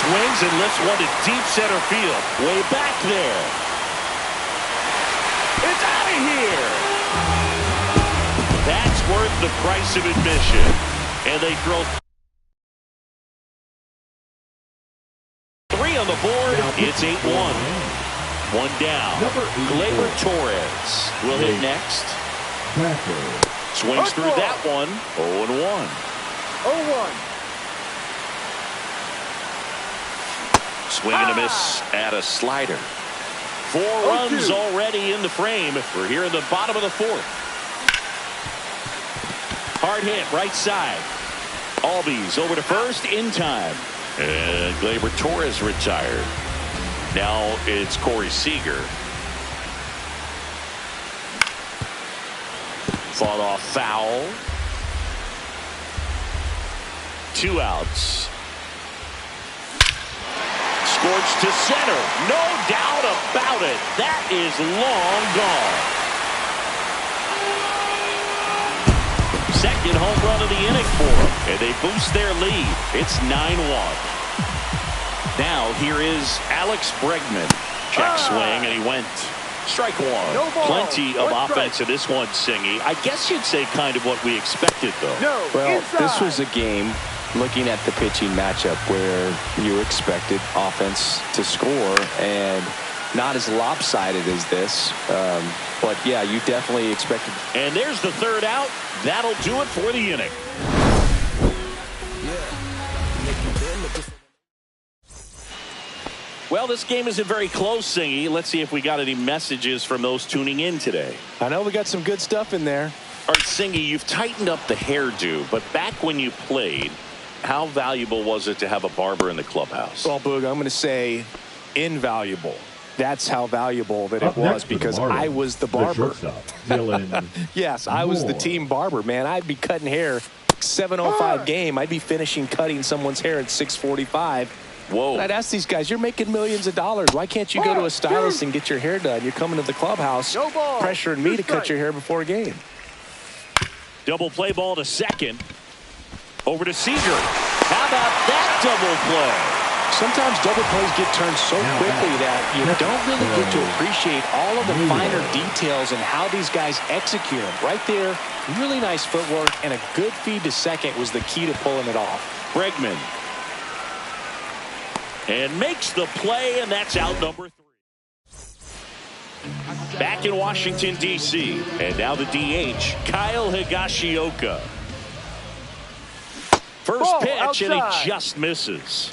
swings and lifts one to deep center field. Way back there. It's out of here. That's worth the price of admission. And they throw 3 on the board. It's 8-1. 1 down. Gleyber Torres will hit next. Swings through that one. 0-1. 0-1. Swing and a miss at a slider. 4 runs already in the frame. We're here in the bottom of the 4th. Hard hit right side. Albies over to first in time. And Gleyber Torres retired. Now it's Corey Seager. Fought off foul. 2 outs. Scorched to center. No doubt about it. That is long gone. Second home run of the inning for them. And they boost their lead. It's 9-1. Now here is Alex Bregman. Check swing and he went. Strike 1. No ball. Plenty of offense in this one, Singy. I guess you'd say kind of what we expected, though. No, well, inside. this was a game, looking at the pitching matchup, where you expected offense to score, and not as lopsided as this. But, yeah, you definitely expected. And there's the 3rd out. That'll do it for the inning. Well, this game isn't very close, Singy. Let's see if we got any messages from those tuning in today. I know we got some good stuff in there. All right, Singy, you've tightened up the hairdo, but back when you played, how valuable was it to have a barber in the clubhouse? Well, Boog, I'm going to say invaluable. That's how valuable that it was, because I was the barber. Yes, I was the team barber, man. I'd be cutting hair 7:05 game. I'd be finishing cutting someone's hair at 6:45. Whoa. And I'd ask these guys, you're making millions of dollars. Why can't you go to a stylist and get your hair done? You're coming to the clubhouse pressuring me to cut your hair before a game. Double play ball to second. Over to Seager. How about that double play? Sometimes double plays get turned so quickly that you don't really get to appreciate all of the finer details and how these guys execute them. Right there, really nice footwork, and a good feed to second was the key to pulling it off. Bregman. And makes the play, and that's out number 3. Back in Washington, D.C., and now the DH, Kyle Higashioka. First pitch, outside. and he just misses.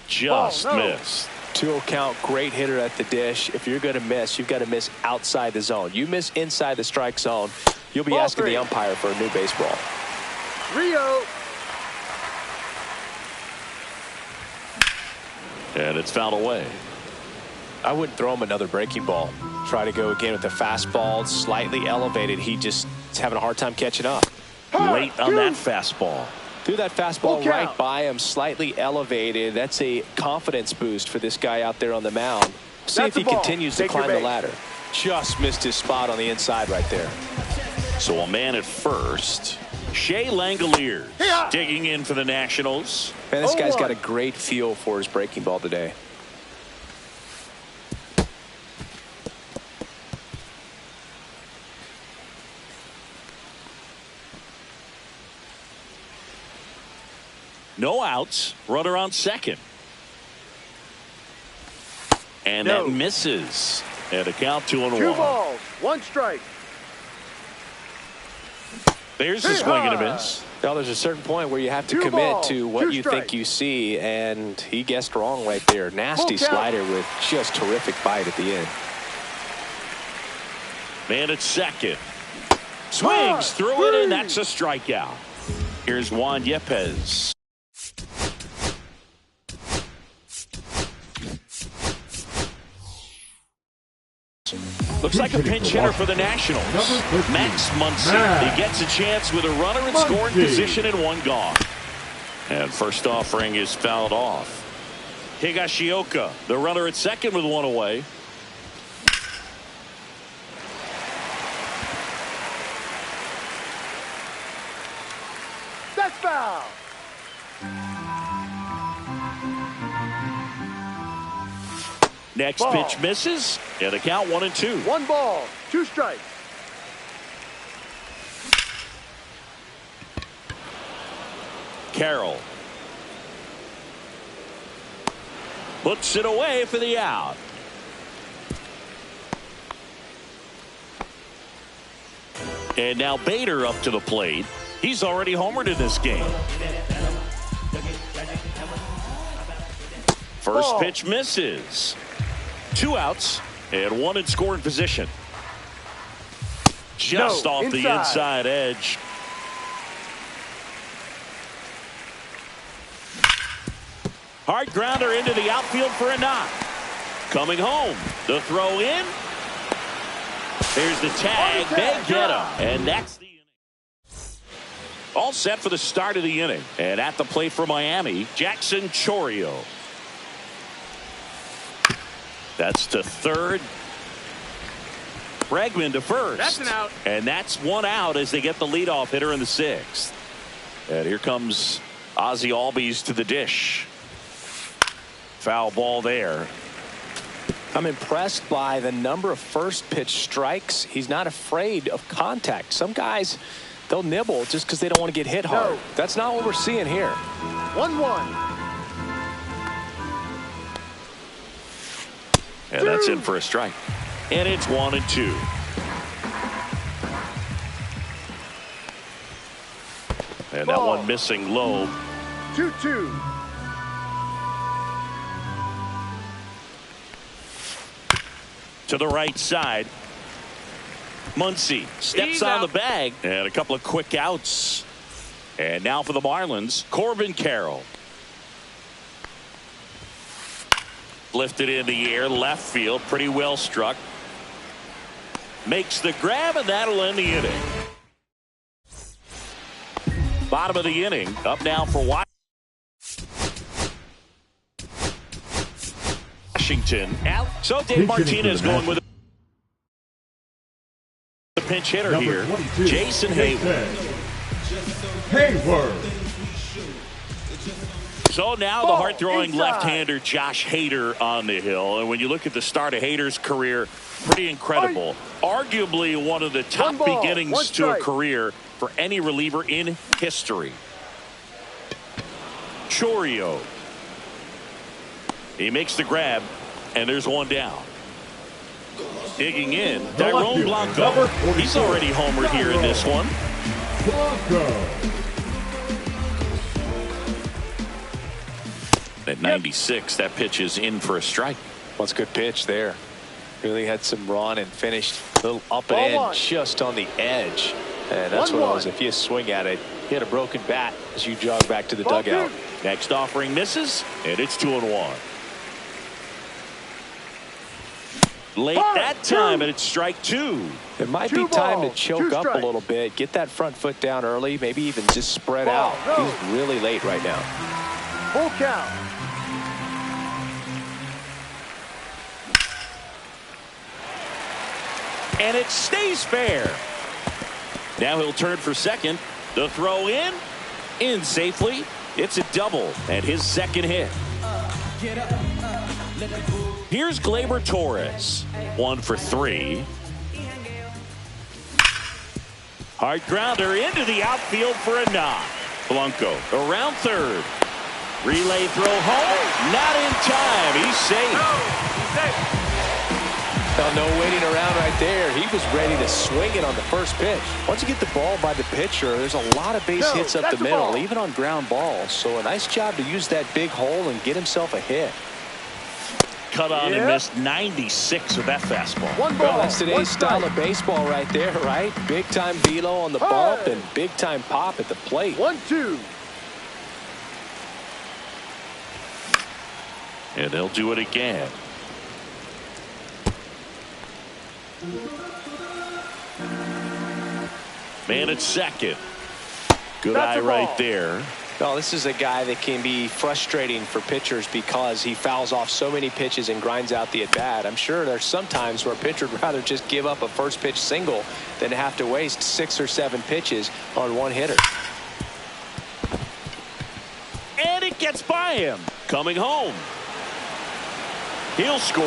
Just missed. 2-0 count, great hitter at the dish. If you're going to miss, you've got to miss outside the zone. You miss inside the strike zone, you'll be asking the umpire for a new baseball. Rio. And it's fouled away. I wouldn't throw him another breaking ball. Try to go again with the fastball, slightly elevated. He just is having a hard time catching up. Late on that fastball. Threw that fastball right by him, slightly elevated. That's a confidence boost for this guy out there on the mound. See if he continues to climb the ladder. Just missed his spot on the inside right there. So a man at first. Shea Langoliers digging in for the Nationals. Man, this guy's got a great feel for his breaking ball today. No outs. Runner on second. And that misses. And a count 2-1. 2 balls, 1 strike. There's a swing and a miss. Well, there's a certain point where you have to commit to what you think you see, and he guessed wrong right there. Nasty slider with just terrific bite at the end. Man at second. Swings through it, and that's a strikeout. Here's Juan Yepez. Looks like a pinch hitter for the Nationals. Max Muncy. He gets a chance with a runner in scoring position and 1 gone. And first offering is fouled off. Higashioka, the runner at second with 1 away. That's foul. Next Ball. pitch misses, and the count 1-2. 1 ball, 2 strikes. Carroll puts it away for the out. And now Bader up to the plate. He's already homered in this game. First Ball. pitch misses. 2 outs and 1 in scoring position. Just No, off the inside. inside edge. Hard grounder into the outfield for a knock. Coming home. The throw in. There's the tag. They get him. And that's the inning. All set for the start of the inning. And at the plate for Miami, Jackson Chourio. That's to third. Bregman to first. That's an out. And that's 1 out as they get the leadoff hitter in the 6th. And here comes Ozzie Albies to the dish. Foul ball there. I'm impressed by the number of first pitch strikes. He's not afraid of contact. Some guys, they'll nibble just because they don't want to get hit hard. No. That's not what we're seeing here. 1-1. And that's in for a strike. And it's 1-2. And that Ball. one missing low. 2-2. To the right side. Muncy steps He's on out. the bag. And a couple of quick outs. And now for the Marlins, Corbin Carroll. Lifted in the air, left field, pretty well struck. Makes the grab, and that'll end the inning. Bottom of the inning, up now for Washington. Out. So Dave Martinez going with the pinch hitter here, Jason Hayward. So now the hard-throwing left-hander Josh Hader on the hill. And when you look at the start of Hader's career, pretty incredible. Arguably one of the top 1 ball, beginnings 1 to a strike. career for any reliever in history. Chourio. He makes the grab, and there's 1 down. Digging in, Tyrone Blanco. He's already homered here in this one. At 96, that pitch is in for a strike. Well, it's a good pitch there. Really had some run and finished a little up and Ball in 1. just on the edge. And that's 1-1. what it was. If you swing at it, you had a broken bat as you jog back to the Ball dugout. 2. Next offering misses, and it's 2-1. Late Ball that 2. time, and it's strike 2. It might 2 be time to balls, choke 2 up a strikes. little bit. Get that front foot down early. Maybe even just spread Ball, out. go. He's really late right now. Full count. And it stays fair. Now he'll turn for second. The throw in safely. It's a double and his second hit. Here's Gleyber Torres. 1 for 3. Hard grounder into the outfield for a knock. Blanco around third. Relay throw home. Not in time. He's safe. Well, no waiting around right there. He was ready to swing it on the first pitch. Once you get the ball by the pitcher, there's a lot of base hits up the that's a middle, ball. even on ground balls. So a nice job to use that big hole and get himself a hit. Cut on and Yeah. missed 96 with that fastball. 1 ball. Well, that's 1 today's style strike. of baseball right there, right? Big-time velo on the bump and big-time pop at the plate. 1-2. And they'll do it again. Man at second. Good That's eye a right ball. there. Well, this is a guy that can be frustrating for pitchers because he fouls off so many pitches and grinds out the at-bat. I'm sure there's some times where a pitcher would rather just give up a first pitch single than have to waste 6 or 7 pitches on one hitter. Graham coming home. He'll score.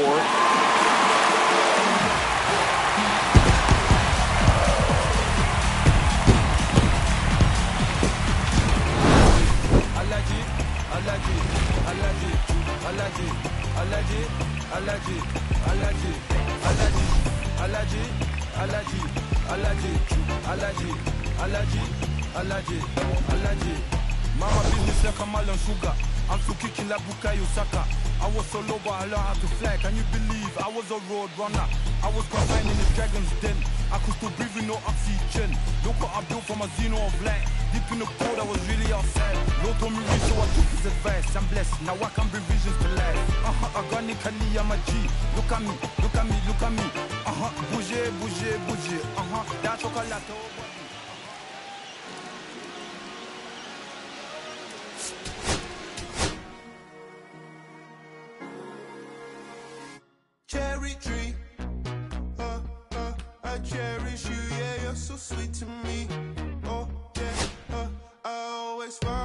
Mama business like a melon sugar. I'm still kicking like Bukayo Saka. I was so low but I learned how to fly. Can you believe I was a road runner? I was confined in the dragon's den. I could still breathe with no oxygen. Look what I built from a xeno of light. Deep in the cold I was really outside. Lord told me read so I took his advice. I'm blessed, now I can bring visions to life. Organically I'm a G. Look at me, look at me, look at me. Bouger, bouger, bouger. That chocolate. Cherry tree, I cherish you, yeah, you're so sweet to me. Oh, yeah, I always find